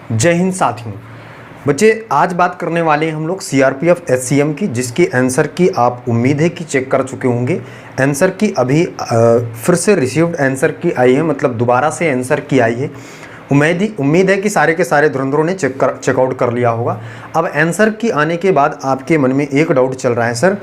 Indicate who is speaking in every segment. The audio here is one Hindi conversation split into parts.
Speaker 1: जय हिंद साथियों। बच्चे आज बात करने वाले हैं हम लोग सीआरपीएफ एससीएम की, जिसकी आंसर की आप उम्मीद है कि चेक कर चुके होंगे। आंसर की अभी फिर से रिसीव्ड आंसर की आई है, मतलब दोबारा से आंसर की आई है। उम्मीद है कि सारे के सारे धुरंधरों ने चेकआउट कर लिया होगा। अब आंसर की आने के बाद आपके मन में एक डाउट चल रहा है सर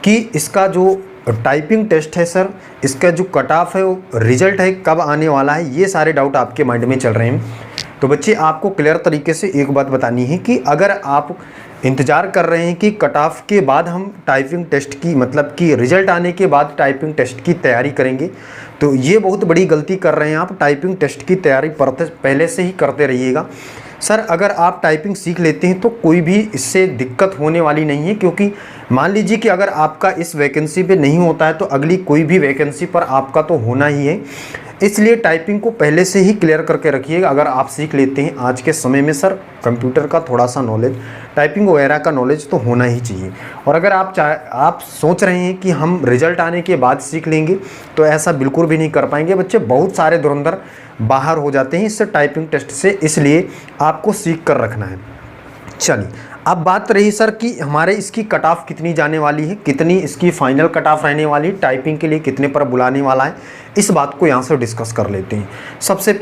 Speaker 1: कि इसका जो टाइपिंग टेस्ट है सर, इसका जो कट ऑफ है वो रिजल्ट है कब आने वाला है, ये सारे डाउट आपके माइंड में चल रहे हैं। तो बच्चे आपको क्लियर तरीके से एक बात बतानी है कि अगर आप इंतज़ार कर रहे हैं कि कट ऑफ के बाद हम टाइपिंग टेस्ट की, मतलब कि रिजल्ट आने के बाद टाइपिंग टेस्ट की तैयारी करेंगे, तो ये बहुत बड़ी गलती कर रहे हैं आप। टाइपिंग टेस्ट की तैयारी पहले से ही करते रहिएगा। सर अगर आप टाइपिंग सीख लेते हैं तो कोई भी इससे दिक्कत होने वाली नहीं है, क्योंकि मान लीजिए कि अगर आपका इस वैकेंसी पे नहीं होता है तो अगली कोई भी वैकेंसी पर आपका तो होना ही है। इसलिए टाइपिंग को पहले से ही क्लियर करके रखिएगा। अगर आप सीख लेते हैं आज के समय में सर कंप्यूटर का थोड़ा सा नॉलेज, टाइपिंग वगैरह का नॉलेज तो होना ही चाहिए। और अगर आप सोच रहे हैं कि हम रिजल्ट आने के बाद सीख लेंगे तो ऐसा बिल्कुल भी नहीं कर पाएंगे बच्चे। बहुत सारे धुरंधर बाहर हो जाते हैं इससे टाइपिंग टेस्ट से, इसलिए आपको सीख कर रखना है। चलिए अब बात रही सर कि हमारे इसकी कट ऑफ कितनी जाने वाली है, कितनी इसकी फाइनल कट ऑफ रहने वाली है, टाइपिंग के लिए कितने पर बुलाने वाला है, इस बात को यहाँ से डिस्कस कर लेते हैं। सबसे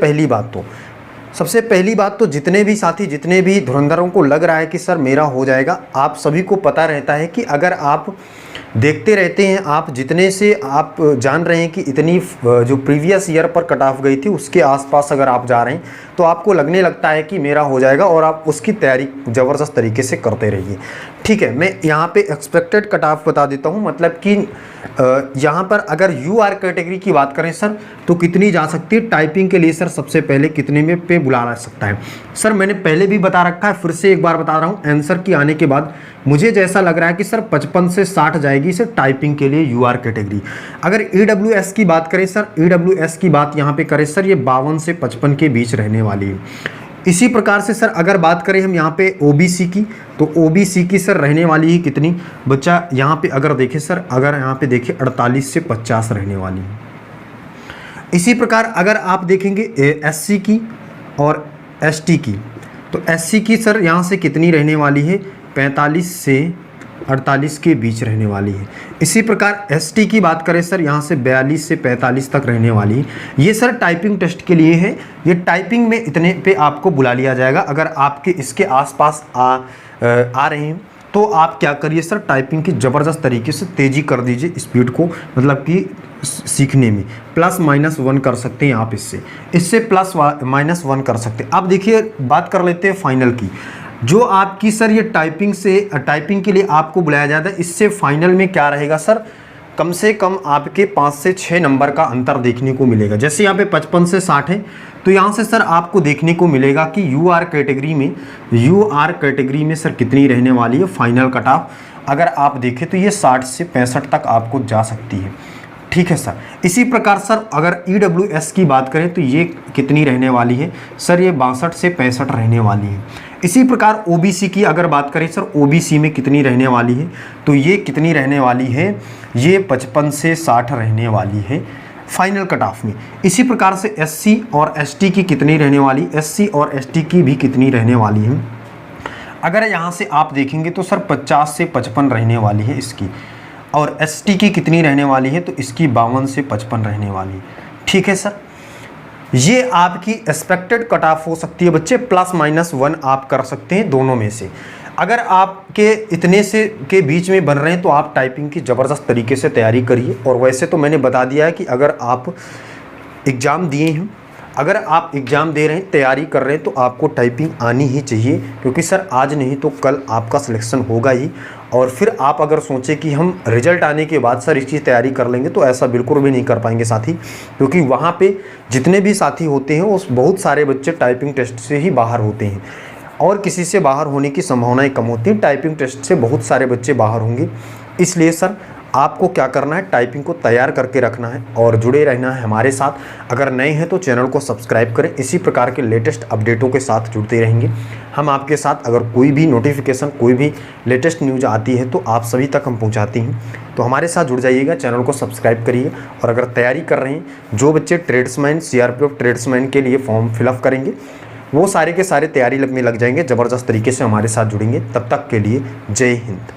Speaker 1: पहली बात तो जितने भी साथी, जितने भी धुरंधरों को लग रहा है कि सर मेरा हो जाएगा, आप सभी को पता रहता है कि अगर आप देखते रहते हैं, आप जितने से आप जान रहे हैं कि इतनी जो प्रीवियस ईयर पर कट ऑफ गई थी उसके आसपास अगर आप जा रहे हैं तो आपको लगने लगता है कि मेरा हो जाएगा और आप उसकी तैयारी ज़बरदस्त तरीके से करते रहिए। ठीक है, मैं यहाँ पे एक्सपेक्टेड कट ऑफ बता देता हूँ, मतलब कि यहाँ पर अगर यूआर कैटेगरी की बात करें सर तो कितनी जा सकती है टाइपिंग के लिए। सर सबसे पहले कितने में पे बुला सकता है सर, मैंने पहले भी बता रखा है, फिर से एक बार बता रहा हूँ। आंसर की आने के बाद मुझे जैसा लग रहा है कि सर 55 से 60 जाएगी सर टाइपिंग के लिए यूआर कैटेगरी। अगर ईडब्ल्यूएस की बात करें सर, ईडब्ल्यूएस की बात यहाँ पे करें सर, ये 52 से 55 के बीच रहने वाली है। इसी प्रकार से सर अगर बात करें हम यहाँ पे ओबीसी की, तो ओबीसी की सर रहने वाली है कितनी बच्चा, यहाँ पे अगर देखें सर, अगर यहाँ पे देखें 48 से 50 रहने वाली है। इसी प्रकार अगर आप देखेंगे एससी की और एसटी की, तो एससी की सर यहाँ से कितनी रहने वाली है, 45 से 48 के बीच रहने वाली है। इसी प्रकार एसटी की बात करें सर, यहाँ से 42 से 45 तक रहने वाली है। ये सर टाइपिंग टेस्ट के लिए है, ये टाइपिंग में इतने पे आपको बुला लिया जाएगा। अगर आपके इसके आसपास आ रहे हैं तो आप क्या करिए सर, टाइपिंग की ज़बरदस्त तरीके से तेज़ी कर दीजिए स्पीड को, मतलब कि सीखने में +-1 कर सकते हैं आप, इससे +-1 कर सकते हैं। अब देखिए बात कर लेते हैं फाइनल की। जो आपकी सर ये टाइपिंग के लिए आपको बुलाया जाता है, इससे फाइनल में क्या रहेगा सर, कम से कम आपके 5 से 6 नंबर का अंतर देखने को मिलेगा। जैसे यहाँ पे 55 से 60 है, तो यहाँ से सर आपको देखने को मिलेगा कि यूआर कैटेगरी में सर कितनी रहने वाली है फाइनल कट ऑफ। अगर आप देखें तो ये 60 से 65 तक आपको जा सकती है। ठीक है सर। इसी प्रकार सर अगर ईडब्ल्यूएस की बात करें तो ये कितनी रहने वाली है सर, ये 62 से 65 रहने वाली है। इसी प्रकार ओबीसी की अगर बात करें सर, ओबीसी में कितनी रहने वाली है, तो ये कितनी रहने वाली है, ये 55 से 60 रहने वाली है फाइनल कट ऑफ में। इसी प्रकार से एससी और एसटी की कितनी रहने वाली, एससी और एसटी की भी कितनी रहने वाली है। अगर यहाँ से आप देखेंगे तो सर 50 से 55 रहने वाली है इसकी, और एसटी की कितनी रहने वाली है, तो इसकी 52 से 55 रहने वाली है। ठीक है सर, ये आपकी एक्सपेक्टेड कट ऑफ हो सकती है बच्चे, +-1 आप कर सकते हैं दोनों में से। अगर आपके इतने से के बीच में बन रहे हैं तो आप टाइपिंग की ज़बरदस्त तरीके से तैयारी करिए। और वैसे तो मैंने बता दिया है कि अगर आप एग्ज़ाम दिए हैं, अगर आप एग्ज़ाम दे रहे हैं, तैयारी कर रहे हैं, तो आपको टाइपिंग आनी ही चाहिए, क्योंकि सर आज नहीं तो कल आपका सिलेक्शन होगा ही। और फिर आप अगर सोचें कि हम रिजल्ट आने के बाद सर इसकी तैयारी कर लेंगे, तो ऐसा बिल्कुल भी नहीं कर पाएंगे साथी, क्योंकि वहाँ पे जितने भी साथी होते हैं उस बहुत सारे बच्चे टाइपिंग टेस्ट से ही बाहर होते हैं, और किसी से बाहर होने की संभावनाएं कम होती हैं। टाइपिंग टेस्ट से बहुत सारे बच्चे बाहर होंगे। इसलिए सर आपको क्या करना है, टाइपिंग को तैयार करके रखना है और जुड़े रहना है हमारे साथ। अगर नए हैं तो चैनल को सब्सक्राइब करें, इसी प्रकार के लेटेस्ट अपडेटों के साथ जुड़ते रहेंगे हम आपके साथ। अगर कोई भी नोटिफिकेशन, कोई भी लेटेस्ट न्यूज़ आती है तो आप सभी तक हम पहुंचाते हैं, तो हमारे साथ जुड़ जाइएगा, चैनल को सब्सक्राइब करिए। और अगर तैयारी कर रहे हैं, जो बच्चे ट्रेड्समैन, सीआरपीएफ ट्रेड्समैन के लिए फॉर्म फिलअप करेंगे वो सारे के सारे तैयारी में लग जाएंगे, ज़बरदस्त तरीके से हमारे साथ जुड़ेंगे। तब तक के लिए जय हिंद।